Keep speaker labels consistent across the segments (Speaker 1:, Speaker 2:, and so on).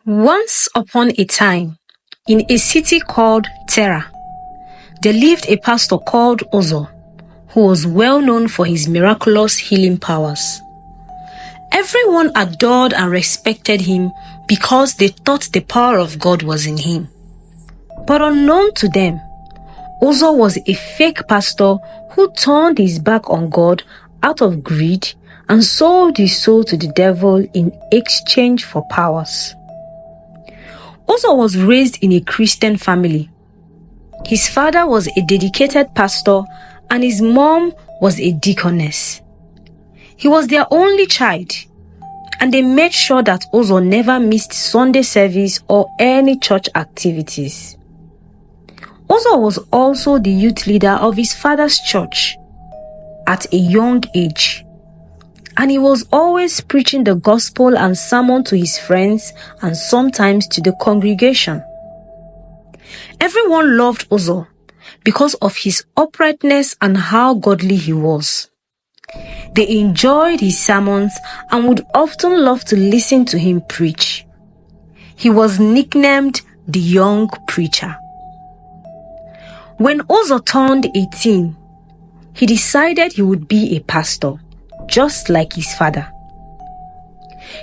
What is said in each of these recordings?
Speaker 1: Once upon a time, in a city called Terra, there lived a pastor called Uche, who was well known for his miraculous healing powers. Everyone adored and respected him because they thought the power of God was in him. But unknown to them, Uche was a fake pastor who turned his back on God out of greed and sold his soul to the devil in exchange for powers. Uche was raised in a Christian family. His father was a dedicated pastor and his mom was a deaconess. He was their only child, and they made sure that Uche never missed Sunday service or any church activities. Uche was also the youth leader of his father's church at a young age, and he was always preaching the gospel and sermon to his friends and sometimes to the congregation. Everyone loved Uche because of his uprightness and how godly he was. They enjoyed his sermons and would often love to listen to him preach. He was nicknamed the Young Preacher. When Uche turned 18, he decided he would be a pastor, just like his father.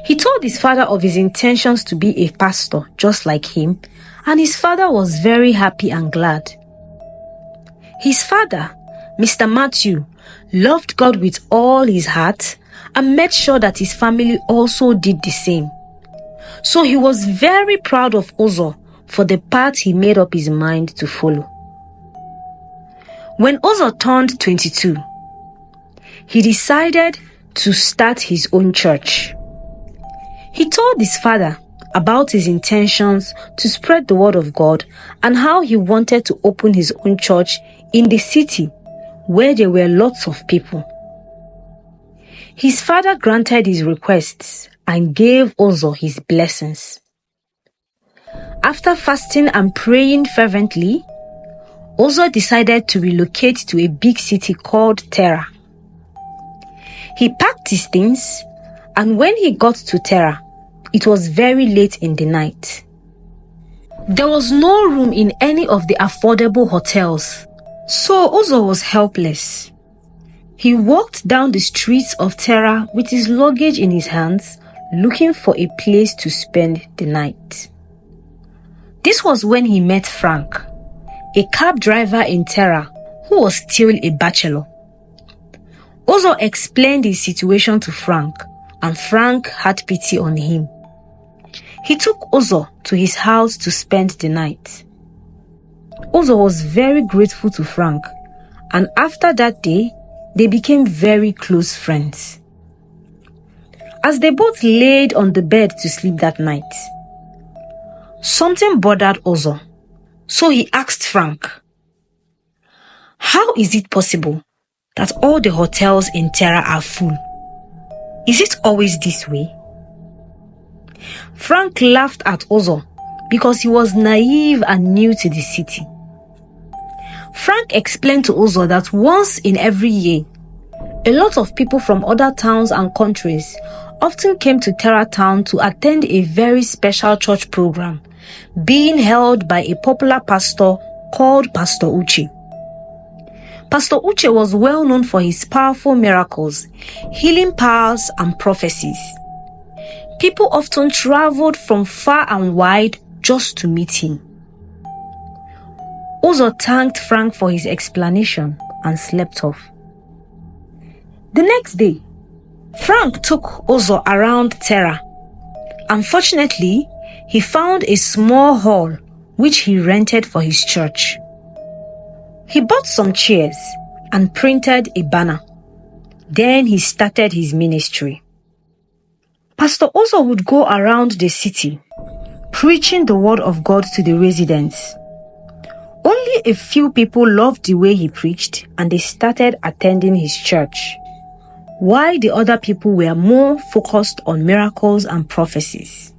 Speaker 1: He told his father of his intentions to be a pastor, just like him, and his father was very happy and glad. His father, Mr. Matthew, loved God with all his heart and made sure that his family also did the same. So he was very proud of Uche for the path he made up his mind to follow. When Uche turned 22, he decided to start his own church. He told his father about his intentions to spread the word of God and how he wanted to open his own church in the city where there were lots of people. His father granted his requests and gave Uche his blessings. After fasting and praying fervently, Uche decided to relocate to a big city called Terra. He packed his things, and when he got to Terra, it was very late in the night. There was no room in any of the affordable hotels, so Uche was helpless. He walked down the streets of Terra with his luggage in his hands, looking for a place to spend the night. This was when he met Frank, a cab driver in Terra who was still a bachelor. Uche explained his situation to Frank, and Frank had pity on him. He took Uche to his house to spend the night. Uche was very grateful to Frank, and after that day, they became very close friends. As they both laid on the bed to sleep that night, something bothered Uche, so he asked Frank, "How is it possible that all the hotels in Terra are full? Is it always this way?" Frank laughed at Uche because he was naive and new to the city. Frank explained to Uche that once in every year, a lot of people from other towns and countries often came to Terra town to attend a very special church program being held by a popular pastor called Pastor Uche. Pastor Uche was well known for his powerful miracles, healing powers, and prophecies. People often traveled from far and wide just to meet him. Uche thanked Frank for his explanation and slept off. The next day, Frank took Uche around Terra. Unfortunately, he found a small hall which he rented for his church. He bought some chairs and printed a banner. Then he started his ministry. Pastor Uche would go around the city, preaching the word of God to the residents. Only a few people loved the way he preached, and they started attending his church, while the other people were more focused on miracles and prophecies.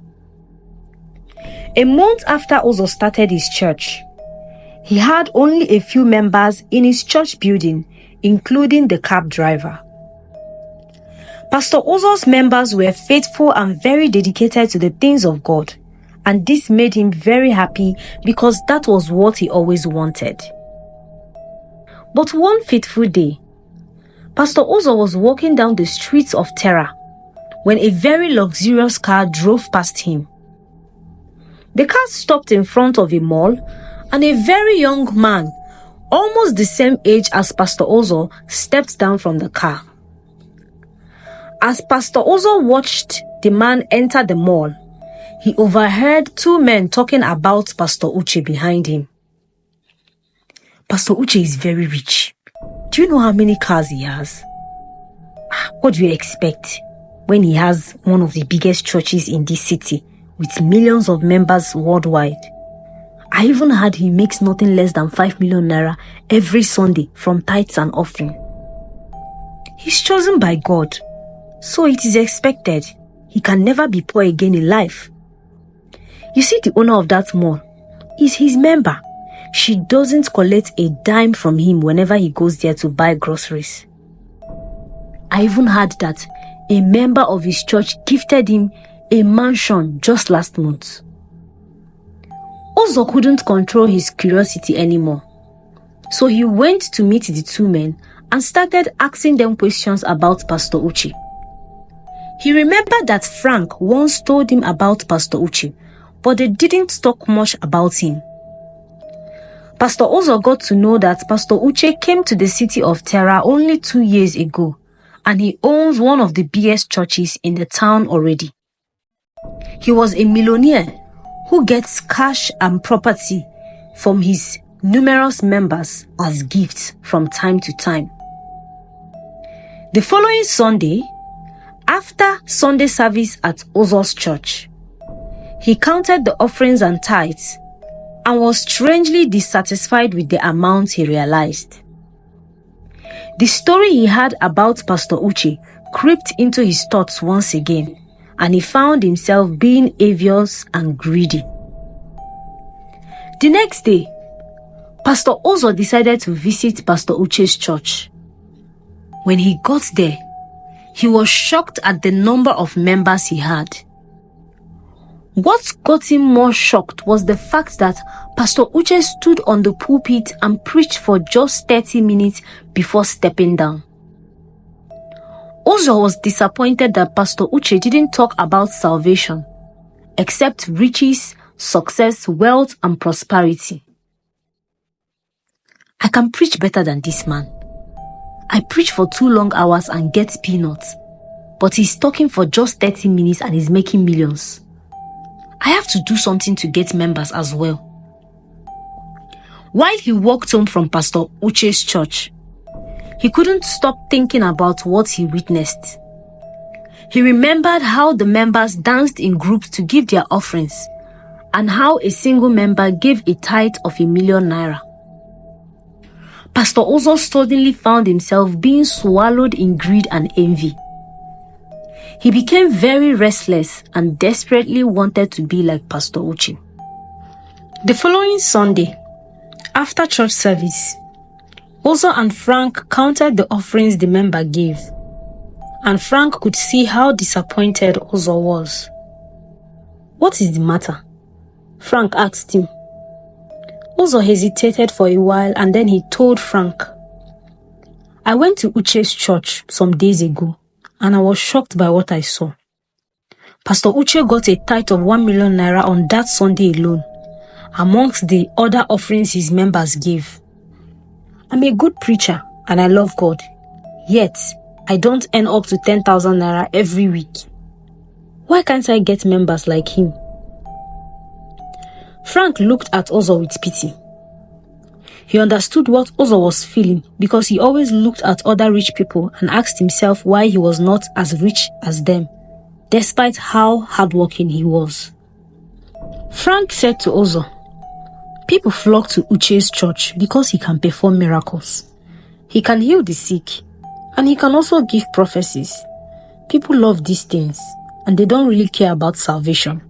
Speaker 1: A month after Uche started his church, he had only a few members in his church building, including the cab driver. Pastor Uche's members were faithful and very dedicated to the things of God, and this made him very happy because that was what he always wanted. But one fateful day, Pastor Uzo was walking down the streets of Terra when a very luxurious car drove past him. The car stopped in front of a mall, and a very young man, almost the same age as Pastor Uzo, stepped down from the car. As Pastor Uzo watched the man enter the mall, he overheard two men talking about Pastor Uche behind him. Pastor Uche is very rich. Do you know how many cars he has? What do you expect when he has one of the biggest churches in this city with millions of members worldwide? I even heard he makes nothing less than 5 million naira every Sunday from tithes and offering. He's chosen by God, so it is expected he can never be poor again in life. You see, the owner of that mall is his member. She doesn't collect a dime from him whenever he goes there to buy groceries. I even heard that a member of his church gifted him a mansion just last month. Uzo couldn't control his curiosity anymore, so he went to meet the two men and started asking them questions about Pastor Uche. He remembered that Frank once told him about Pastor Uche, but they didn't talk much about him. Pastor Uzo got to know that Pastor Uche came to the city of Terra only 2 years ago, and he owns one of the biggest churches in the town already. He was a millionaire who gets cash and property from his numerous members as gifts from time to time. The following Sunday, after Sunday service at Uzo's church, he counted the offerings and tithes and was strangely dissatisfied with the amount he realized. The story he had about Pastor Uche crept into his thoughts once again, and he found himself being envious and greedy. The next day, Pastor Uzo decided to visit Pastor Uche's church. When he got there, he was shocked at the number of members he had. What got him more shocked was the fact that Pastor Uche stood on the pulpit and preached for just 30 minutes before stepping down. Uzo was disappointed that Pastor Uche didn't talk about salvation, except riches, success, wealth, and prosperity. I can preach better than this man. I preach for 2 long hours and get peanuts, but he's talking for just 30 minutes and he's making millions. I have to do something to get members as well. While he walked home from Pastor Uche's church, he couldn't stop thinking about what he witnessed. He remembered how the members danced in groups to give their offerings, and how a single member gave a tithe of 1 million naira. Pastor Uzo suddenly found himself being swallowed in greed and envy. He became very restless and desperately wanted to be like Pastor Uche. The following Sunday, after church service, Uzo and Frank counted the offerings the member gave, and Frank could see how disappointed Uzo was. "What is the matter?" Frank asked him. Uzo hesitated for a while and then he told Frank, "I went to Uche's church some days ago and I was shocked by what I saw. Pastor Uche got a tithe of 1 million naira on that Sunday alone, amongst the other offerings his members gave. I'm a good preacher and I love God, yet I don't earn up to 10,000 naira every week. Why can't I get members like him?" Frank looked at Uzo with pity. He understood what Uzo was feeling because he always looked at other rich people and asked himself why he was not as rich as them, despite how hardworking he was. Frank said to Uzo, "People flock to Uche's church because he can perform miracles. He can heal the sick, and he can also give prophecies. People love these things, and they don't really care about salvation.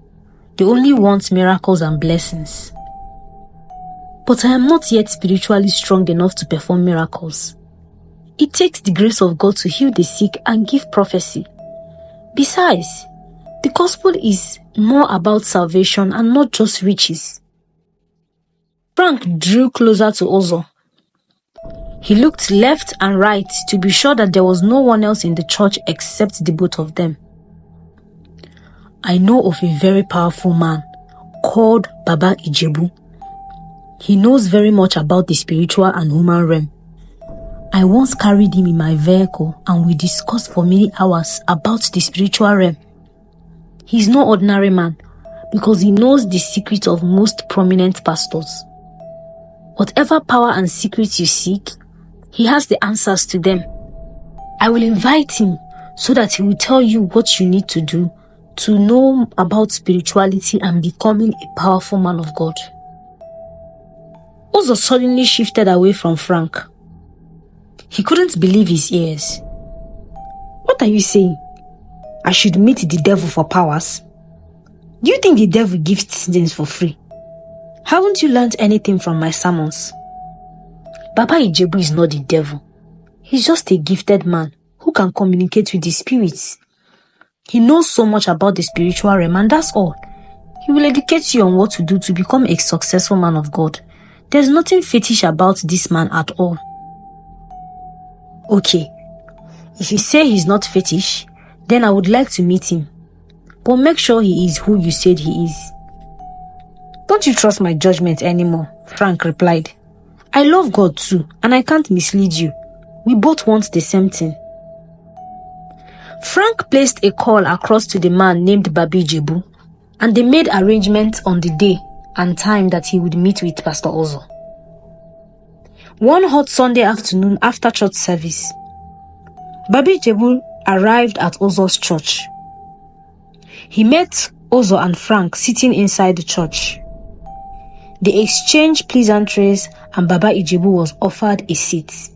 Speaker 1: They only want miracles and blessings. But I am not yet spiritually strong enough to perform miracles. It takes the grace of God to heal the sick and give prophecy. Besides, The gospel is more about salvation and not just riches. Frank drew closer to Uzo. He looked left and right to be sure that there was no one else in the church except the both of them. I know of a very powerful man called Baba Ijebu. He knows very much about the spiritual and human realm. I once carried him in my vehicle and we discussed for many hours about the spiritual realm. He's no ordinary man because he knows the secret of most prominent pastors. Whatever power and secrets you seek, he has the answers to them. I will invite him so that he will tell you what you need to do to know about spirituality and becoming a powerful man of God. Uzo suddenly shifted away from Frank. He couldn't believe his ears. What are you saying? I should meet the devil for powers? Do you think the devil gives things for free? Haven't you learned anything from my sermons? Baba Ijebu is not the devil. He's just a gifted man who can communicate with the spirits. He knows so much about the spiritual realm and that's all. He will educate you on what to do to become a successful man of God. There's nothing fetish about this man at all. Okay, if you say he's not fetish, then I would like to meet him. But make sure he is who you said he is. Don't you trust my judgment anymore? Frank replied. I love God too, and I can't mislead you. We both want the same thing. Frank placed a call across to the man named Baba Ijebu, and they made arrangements on the day and time that he would meet with Pastor Uzo. One hot Sunday afternoon after church service, Baba Ijebu arrived at Uzo's church. He met Uzo and Frank sitting inside the church. They exchanged pleasantries and Baba Ijebu was offered a seat.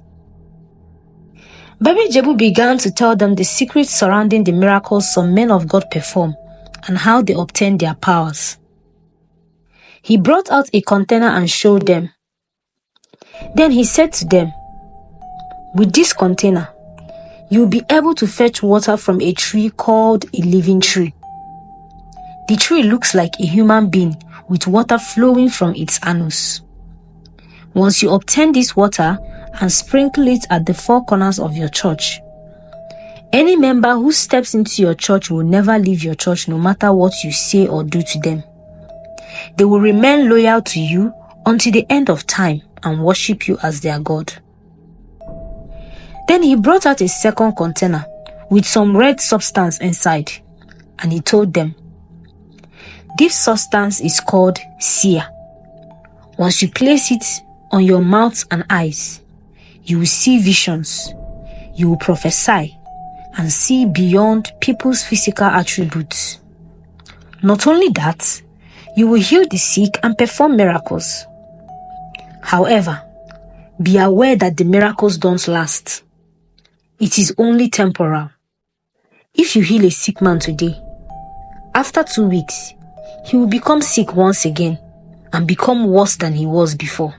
Speaker 1: Baba Ijebu began to tell them the secrets surrounding the miracles some men of God perform and how they obtain their powers. He brought out a container and showed them. Then he said to them, with this container, you'll be able to fetch water from a tree called a living tree. The tree looks like a human being with water flowing from its anus. Once you obtain this water and sprinkle it at the four corners of your church, any member who steps into your church will never leave your church no matter what you say or do to them. They will remain loyal to you until the end of time and worship you as their God. Then he brought out a second container with some red substance inside, and he told them, this substance is called seer. Once you place it on your mouth and eyes, you will see visions, you will prophesy, and see beyond people's physical attributes. Not only that, you will heal the sick and perform miracles. However, be aware that the miracles don't last. It is only temporal. If you heal a sick man today, after 2 weeks, he will become sick once again and become worse than he was before.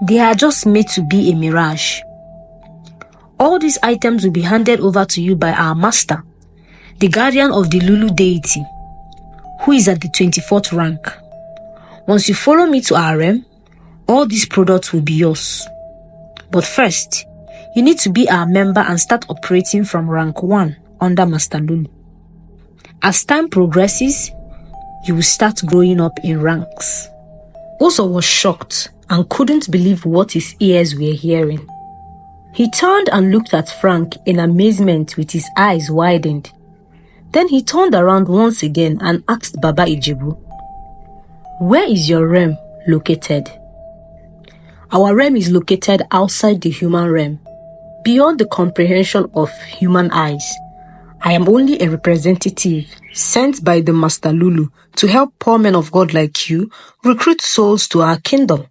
Speaker 1: They are just made to be a mirage. All these items will be handed over to you by our master, the guardian of the Lulu deity, who is at the 24th rank. Once you follow me to our realm, all these products will be yours. But first, you need to be our member and start operating from rank 1 under Master Lulu. As time progresses, you will start growing up in ranks. Uzo was shocked and couldn't believe what his ears were hearing. He turned and looked at Frank in amazement with his eyes widened. Then he turned around once again and asked Baba Ijebu, where is your realm located? Our realm is located outside the human realm, beyond the comprehension of human eyes. I am only a representative sent by the Master Lulu to help poor men of God like you recruit souls to our kingdom.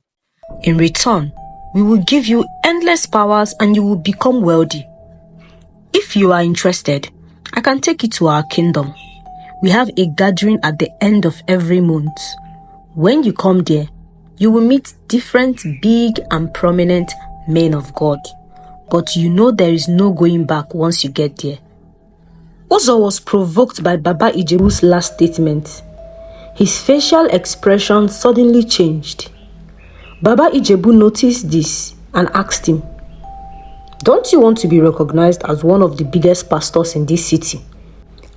Speaker 1: In return, we will give you endless powers and you will become wealthy. If you are interested, I can take you to our kingdom. We have a gathering at the end of every month. When you come there, you will meet different big and prominent men of God. But you know there is no going back once you get there. Uche was provoked by Baba Ijebu's last statement. His facial expression suddenly changed. Baba Ijebu noticed this and asked him, "Don't you want to be recognized as one of the biggest pastors in this city?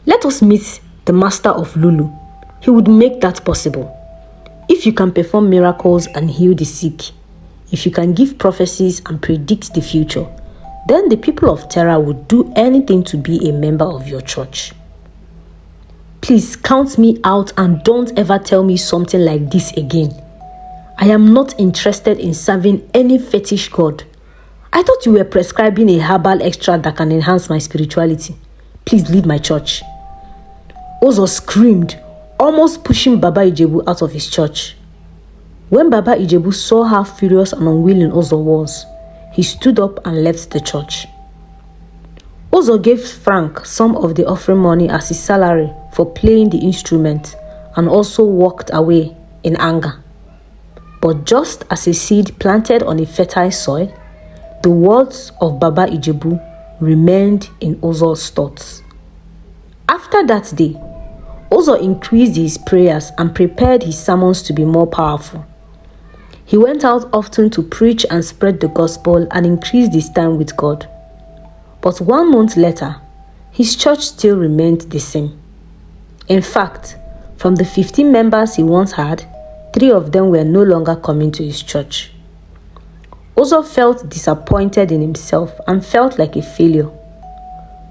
Speaker 1: Let us meet the master of Lulu. He would make that possible. If you can perform miracles and heal the sick, if you can give prophecies and predict the future, then the people of Terra would do anything to be a member of your church. Please count me out and don't ever tell me something like this again. I am not interested in serving any fetish god. I thought you were prescribing a herbal extract that can enhance my spirituality. Please leave my church." Uche screamed, almost pushing Baba Ijebu out of his church. When Baba Ijebu saw how furious and unwilling Uche was, he stood up and left the church. Uche gave Frank some of the offering money as his salary for playing the instrument and also walked away in anger. But just as a seed planted on a fertile soil, the words of Baba Ijebu remained in Uche's thoughts. After that day, Uche increased his prayers and prepared his sermons to be more powerful. He went out often to preach and spread the gospel and increased his time with God. But 1 month later, his church still remained the same. In fact, from the 15 members he once had, 3 of them were no longer coming to his church. Uche felt disappointed in himself and felt like a failure.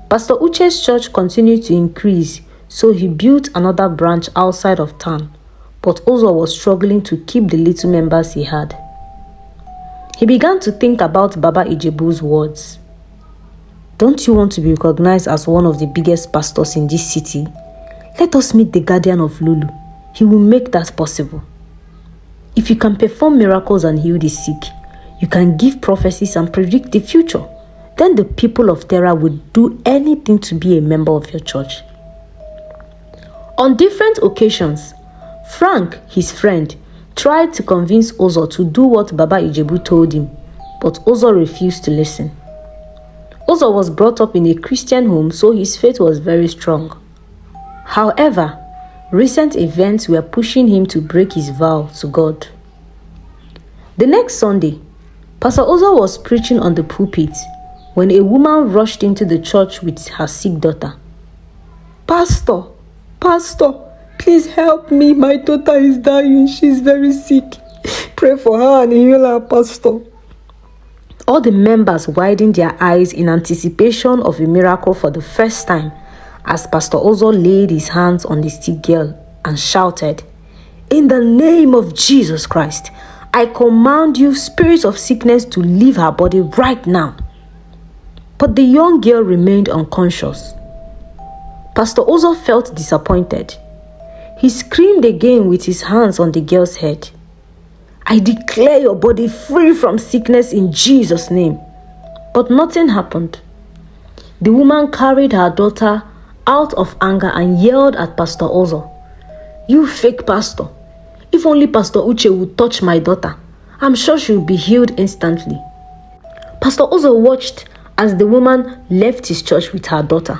Speaker 1: Pastor Uche's church continued to increase, so he built another branch outside of town, but Uche was struggling to keep the little members he had. He began to think about Baba Ijebu's words. "Don't you want to be recognized as one of the biggest pastors in this city? Let us meet the guardian of Lulu. He will make that possible. If you can perform miracles and heal the sick, you can give prophecies and predict the future. Then the people of Terra will do anything to be a member of your church." On different occasions, Frank, his friend, tried to convince Uche to do what Baba Ijebu told him, but Uche refused to listen. Uche was brought up in a Christian home, so his faith was very strong. However, recent events were pushing him to break his vow to God. The next Sunday, Pastor Uche was preaching on the pulpit when a woman rushed into the church with her sick daughter. Pastor, please help me. My daughter is dying. She's very sick. Pray for her and heal her, Pastor." All the members widened their eyes in anticipation of a miracle for the first time as Pastor Uche laid his hands on the sick girl and shouted, "In the name of Jesus Christ, I command you, spirit of sickness, to leave her body right now." But the young girl remained unconscious. Pastor Uche felt disappointed. He screamed again with his hands on the girl's head. "I declare your body free from sickness in Jesus' name." But nothing happened. The woman carried her daughter out of anger and yelled at Pastor Uche, "You fake pastor. If only Pastor Uche would touch my daughter, I'm sure she will be healed instantly." Pastor Uche watched as the woman left his church with her daughter.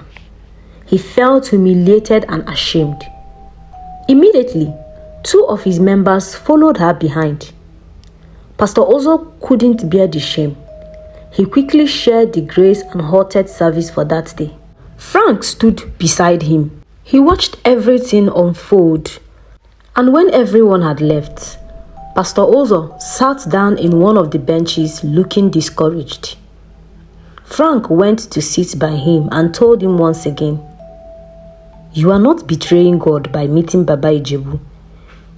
Speaker 1: He felt humiliated and ashamed. Immediately, 2 of his members followed her behind. Pastor Uche couldn't bear the shame. He quickly shared the grace and halted service for that day. Frank stood beside him. He watched everything unfold. And when everyone had left, Pastor Uche sat down in one of the benches looking discouraged. Frank went to sit by him and told him once again, "You are not betraying God by meeting Baba Ijebu.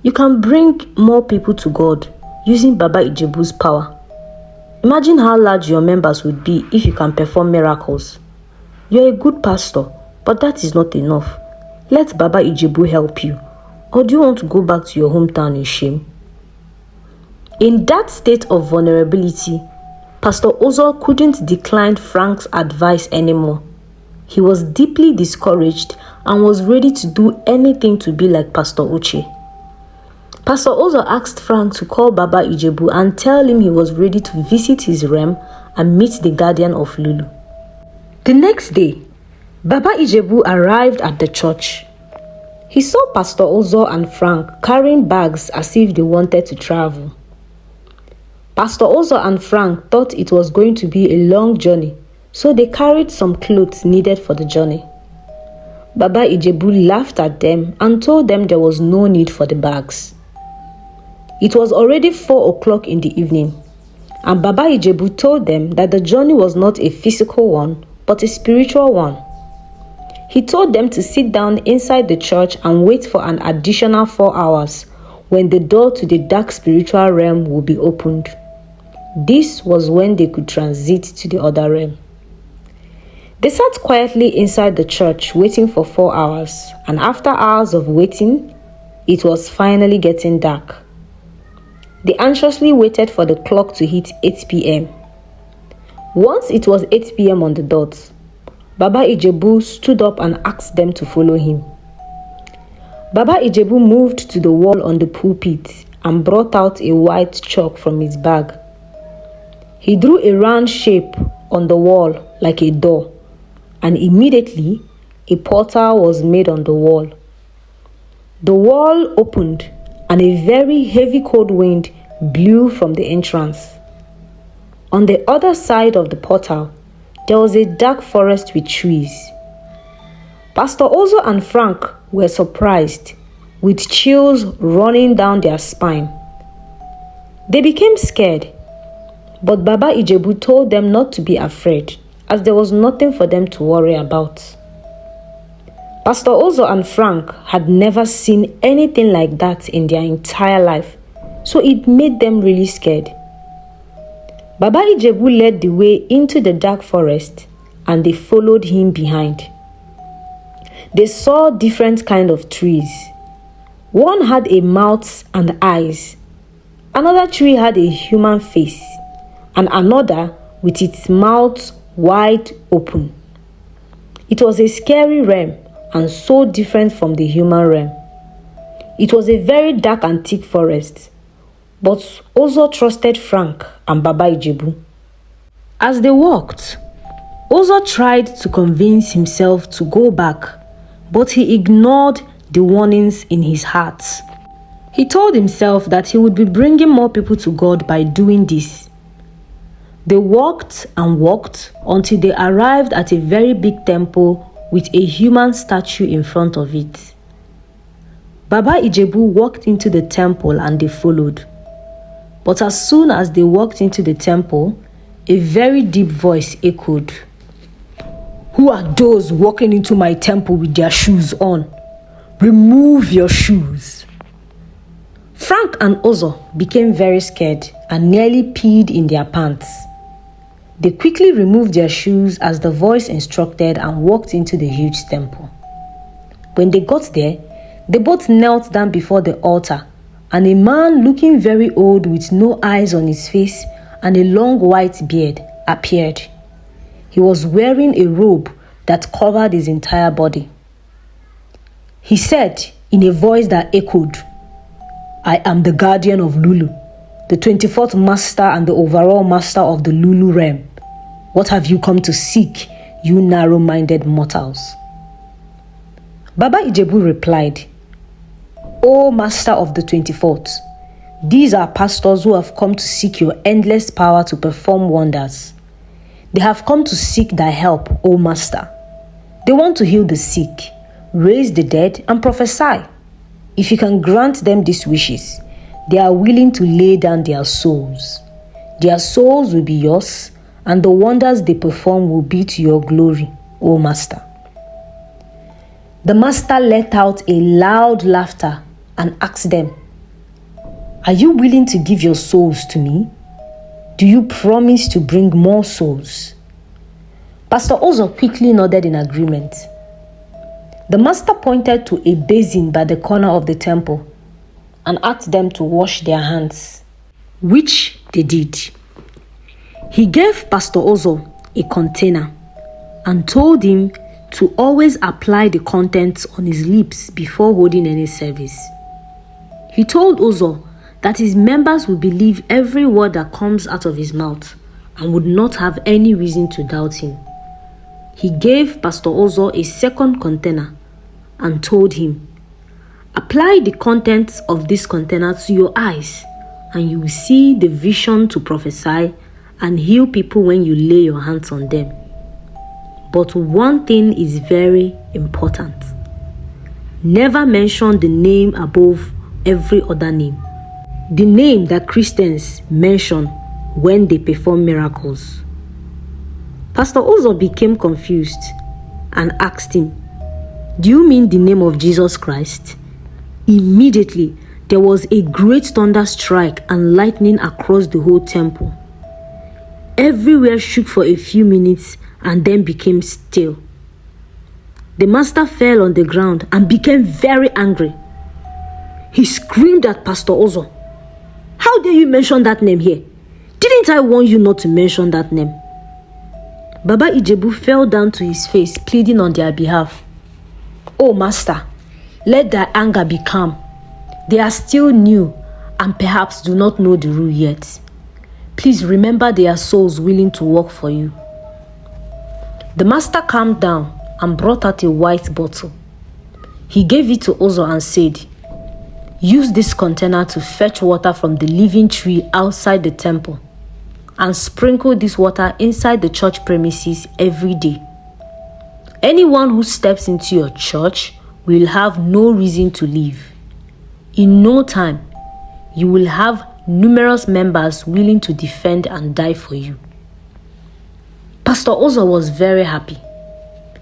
Speaker 1: You can bring more people to God using Baba Ijebu's power. Imagine how large your members would be if you can perform miracles. You're a good pastor, but that is not enough. Let Baba Ijebu help you. Or do you want to go back to your hometown in shame?" In that state of vulnerability, Pastor Uche couldn't decline Frank's advice anymore. He was deeply discouraged and was ready to do anything to be like Pastor Uche. Pastor Uche asked Frank to call Baba Ijebu and tell him he was ready to visit his realm and meet the guardian of Lulu. The next day, Baba Ijebu arrived at the church. He saw Pastor Ozo and Frank carrying bags as if they wanted to travel. Pastor Ozo and Frank thought it was going to be a long journey, so they carried some clothes needed for the journey. Baba Ijebu laughed at them and told them there was no need for the bags. It was already 4 o'clock in the evening, and Baba Ijebu told them that the journey was not a physical one, but a spiritual one. He told them to sit down inside the church and wait for an additional 4 hours when the door to the dark spiritual realm would be opened. This was when they could transit to the other realm. They sat quietly inside the church waiting for 4 hours, and after hours of waiting, it was finally getting dark. They anxiously waited for the clock to hit 8 p.m. Once it was 8 p.m. on the dot, Baba Ijebu stood up and asked them to follow him. Baba Ijebu moved to the wall on the pulpit and brought out a white chalk from his bag. He drew a round shape on the wall like a door, and immediately a portal was made on the wall. The wall opened and a very heavy cold wind blew from the entrance. On the other side of the portal, there was a dark forest with trees. Pastor Ozo and Frank were surprised, with chills running down their spine. They became scared, but Baba Ijebu told them not to be afraid, as there was nothing for them to worry about. Pastor Ozo and Frank had never seen anything like that in their entire life, so it made them really scared. Baba Ijebu led the way into the dark forest, and they followed him behind. They saw different kinds of trees. One had a mouth and eyes. Another tree had a human face, and another with its mouth wide open. It was a scary realm and so different from the human realm. It was a very dark and thick forest, but Ozo trusted Frank and Baba Ijebu. As they walked, Ozo tried to convince himself to go back, but he ignored the warnings in his heart. He told himself that he would be bringing more people to God by doing this. They walked and walked until they arrived at a very big temple with a human statue in front of it. Baba Ijebu walked into the temple and they followed. But as soon as they walked into the temple, a very deep voice echoed, "Who are those walking into my temple with their shoes on? Remove your shoes." Frank and Ozo became very scared and nearly peed in their pants. They quickly removed their shoes as the voice instructed and walked into the huge temple. When they got there, they both knelt down before the altar, and a man looking very old with no eyes on his face and a long white beard appeared. He was wearing a robe that covered his entire body. He said in a voice that echoed, "I am the guardian of Lulu, the 24th master and the overall master of the Lulu realm. What have you come to seek, you narrow-minded mortals?" Baba Ijebu replied, "O master of the 24th, these are pastors who have come to seek your endless power to perform wonders. They have come to seek thy help, O master. They want to heal the sick, raise the dead, and prophesy. If you can grant them these wishes, they are willing to lay down their souls. Their souls will be yours, and the wonders they perform will be to your glory, O master." The master let out a loud laughter and asked them, "Are you willing to give your souls to me? Do you promise to bring more souls?" Pastor Ozo quickly nodded in agreement. The master pointed to a basin by the corner of the temple and asked them to wash their hands, which they did. He gave Pastor Ozo a container and told him to always apply the contents on his lips before holding any service. He told Ozo that his members would believe every word that comes out of his mouth and would not have any reason to doubt him. he gave Pastor Ozo a second container and told him, "Apply the contents of this container to your eyes, and you will see the vision to prophesy and heal people when you lay your hands on them. But one thing is very important. Never mention the name above every other name, the name that Christians mention when they perform miracles." Pastor Ozo became confused and asked him, "Do you mean the name of Jesus Christ?" Immediately, there was a great thunder strike and lightning across the whole temple. Everywhere shook for a few minutes and then became still. The master fell on the ground and became very angry. He screamed at Pastor Ozo, "How dare you mention that name here? Didn't I warn you not to mention that name?" Baba Ijebu fell down to his face, pleading on their behalf. "Oh master, let their anger be calm. They are still new and perhaps do not know the rule yet. Please remember their souls willing to work for you." The master calmed down and brought out a white bottle. He gave it to Ozo and said, "Use this container to fetch water from the living tree outside the temple and sprinkle this water inside the church premises every day. Anyone who steps into your church will have no reason to leave. In no time, you will have numerous members willing to defend and die for you." Pastor Ozo was very happy.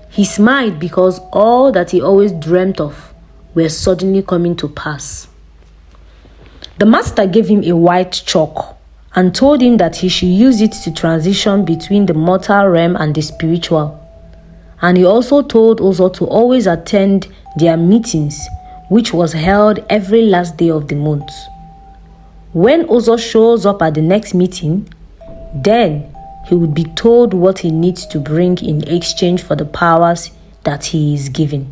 Speaker 1: He smiled because all that he always dreamt of were suddenly coming to pass. The master gave him a white chalk and told him that he should use it to transition between the mortal realm and the spiritual. And he also told Ozo to always attend their meetings, which was held every last day of the month. When Ozo shows up at the next meeting, then he would be told what he needs to bring in exchange for the powers that he is given.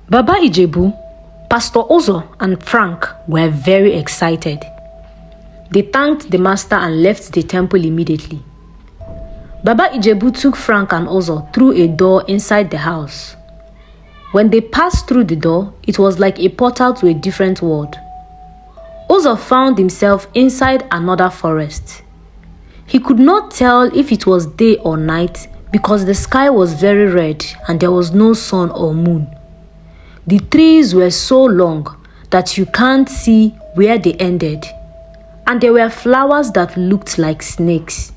Speaker 1: Baba Ijebu, Pastor Ozo, and Frank were very excited. They thanked the master and left the temple immediately. Baba Ijebu took Frank and Ozo through a door inside the house. When they passed through the door, it was like a portal to a different world. Ozo found himself inside another forest. He could not tell if it was day or night because the sky was very red and there was no sun or moon. The trees were so long that you can't see where they ended, and there were flowers that looked like snakes.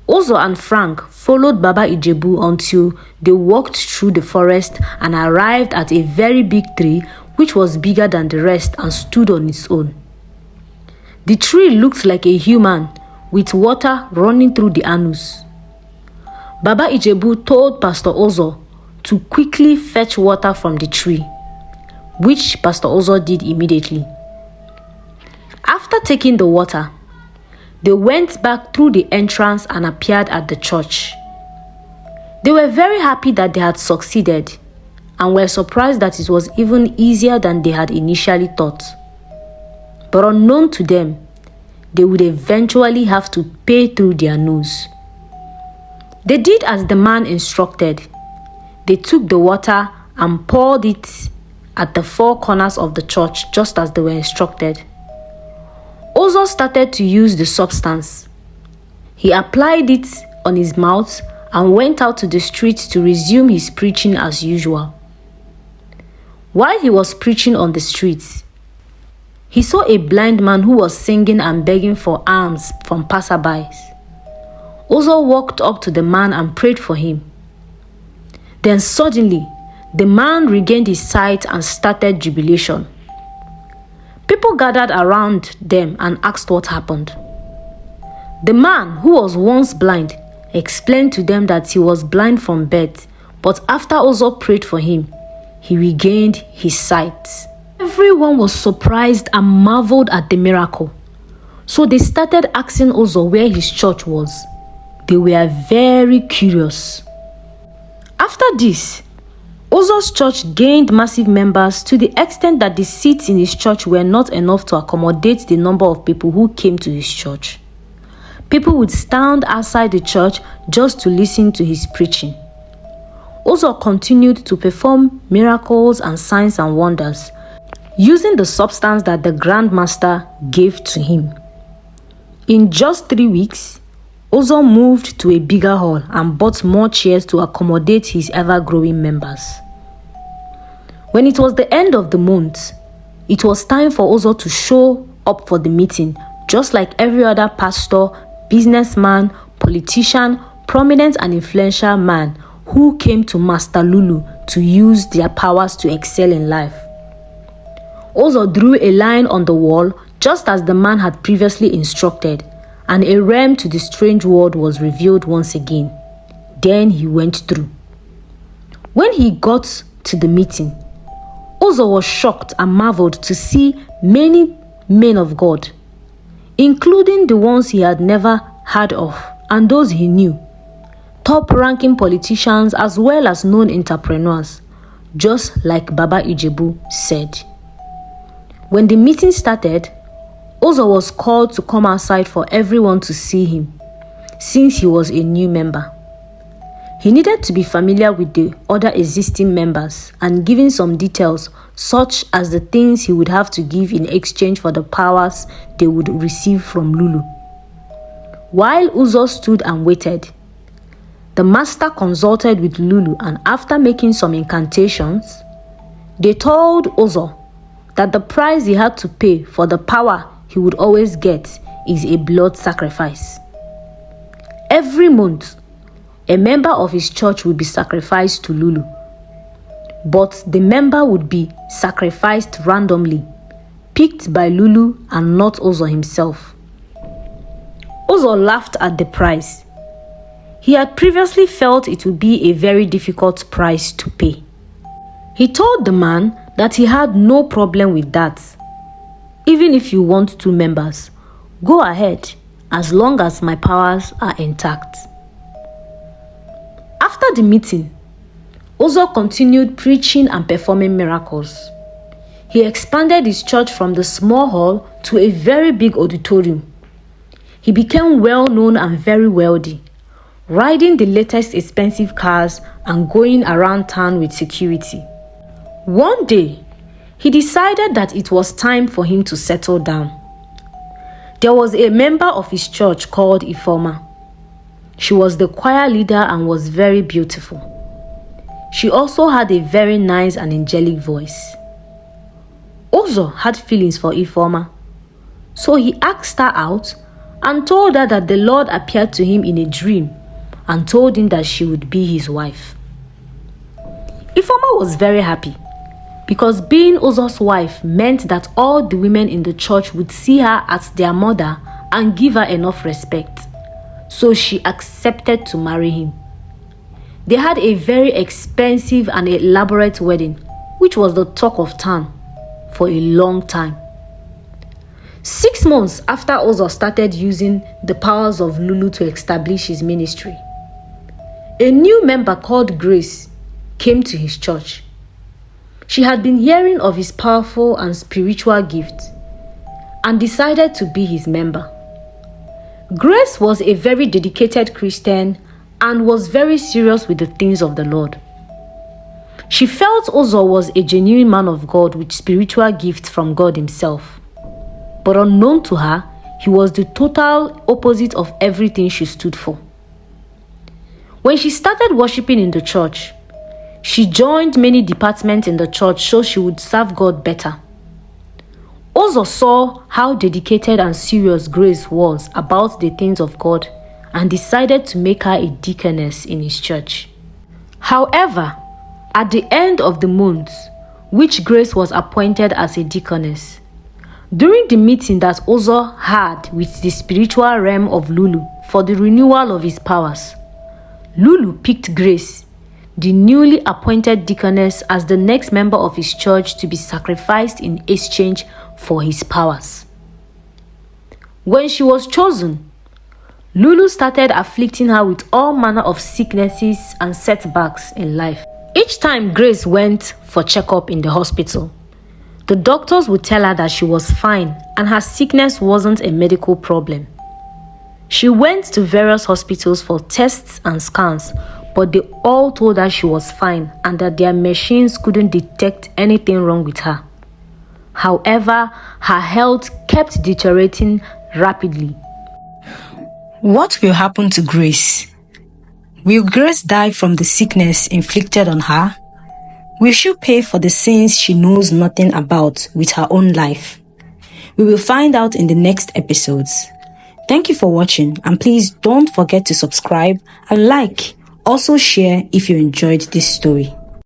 Speaker 1: Ozo and Frank followed Baba Ijebu until they walked through the forest and arrived at a very big tree which was bigger than the rest and stood on its own. The tree looked like a human with water running through the anus. Baba Ijebu told Pastor Ozo to quickly fetch water from the tree, which Pastor Ozo did immediately. After taking the water, they went back through the entrance and appeared at the church. They were very happy that they had succeeded and were surprised that it was even easier than they had initially thought. But unknown to them, they would eventually have to pay through their nose. They did as the man instructed. They took the water and poured it at the four corners of the church just as they were instructed. Ozo started to use the substance. He applied it on his mouth and went out to the street to resume his preaching as usual. While he was preaching on the streets, he saw a blind man who was singing and begging for alms from passerbys. Ozo walked up to the man and prayed for him. Then suddenly, the man regained his sight and started jubilation. People gathered around them and asked what happened. The man, who was once blind, explained to them that he was blind from birth, but after Ozo prayed for him, he regained his sight. Everyone was surprised and marveled at the miracle. So they started asking Ozo where his church was. They were very curious. After this, Ozo's church gained massive members to the extent that the seats in his church were not enough to accommodate the number of people who came to his church. People would stand outside the church just to listen to his preaching. Uzo continued to perform miracles and signs and wonders using the substance that the Grand Master gave to him. In just 3 weeks, Uzo moved to a bigger hall and bought more chairs to accommodate his ever-growing members. When it was the end of the month, it was time for Uzo to show up for the meeting, just like every other pastor, businessman, politician, prominent and influential man who came to Master Lulu to use their powers to excel in life. Uzo drew a line on the wall just as the man had previously instructed, and a realm to the strange world was revealed once again. Then he went through. When he got to the meeting, Uzo was shocked and marveled to see many men of God, including the ones he had never heard of and those he knew, top-ranking politicians as well as known entrepreneurs, just like Baba Ijebu said. When the meeting started, Uzo was called to come outside for everyone to see him, since he was a new member. He needed to be familiar with the other existing members and given some details, such as the things he would have to give in exchange for the powers they would receive from Lulu. While Uzo stood and waited, the master consulted with Lulu, and after making some incantations, they told Uzo that the price he had to pay for the power he would always get is a blood sacrifice. Every month, a member of his church would be sacrificed to Lulu, but the member would be sacrificed randomly, picked by Lulu and not Uzo himself. Uzo laughed at the price. He had previously felt it would be a very difficult price to pay. He told the man that he had no problem with that. Even if you want 2 members, go ahead, as long as my powers are intact. After the meeting, Uzo continued preaching and performing miracles. He expanded his church from the small hall to a very big auditorium. He became well known and very wealthy, riding the latest expensive cars and going around town with security. One day, he decided that it was time for him to settle down. There was a member of his church called Ifeoma. She was the choir leader and was very beautiful. She also had a very nice and angelic voice. Uzo had feelings for Ifeoma, so he asked her out and told her that the Lord appeared to him in a dream and told him that she would be his wife. Ifeoma was very happy, because being Uzo's wife meant that all the women in the church would see her as their mother and give her enough respect. So she accepted to marry him. They had a very expensive and elaborate wedding, which was the talk of town for a long time. 6 months after Uzo started using the powers of Lulu to establish his ministry, a new member called Grace came to his church. She had been hearing of his powerful and spiritual gift and decided to be his member. Grace was a very dedicated Christian and was very serious with the things of the Lord. She felt Uzo was a genuine man of God with spiritual gifts from God himself. But unknown to her, he was the total opposite of everything she stood for. When she started worshiping in the church, she joined many departments in the church so she would serve God better. Uzo saw how dedicated and serious Grace was about the things of God and decided to make her a deaconess in his church. However, at the end of the month, which Grace was appointed as a deaconess, during the meeting that Uzo had with the spiritual realm of Lulu for the renewal of his powers, Lulu picked Grace, the newly appointed deaconess, as the next member of his church to be sacrificed in exchange for his powers. When she was chosen, Lulu started afflicting her with all manner of sicknesses and setbacks in life. Each time Grace went for checkup in the hospital, the doctors would tell her that she was fine and her sickness wasn't a medical problem. She went to various hospitals for tests and scans, but they all told her she was fine and that their machines couldn't detect anything wrong with her. However, her health kept deteriorating rapidly. What will happen to Grace? Will Grace die from the sickness inflicted on her? Will she pay for the sins she knows nothing about with her own life? We will find out in the next episodes. Thank you for watching, and please don't forget to subscribe and like. Also share if you enjoyed this story.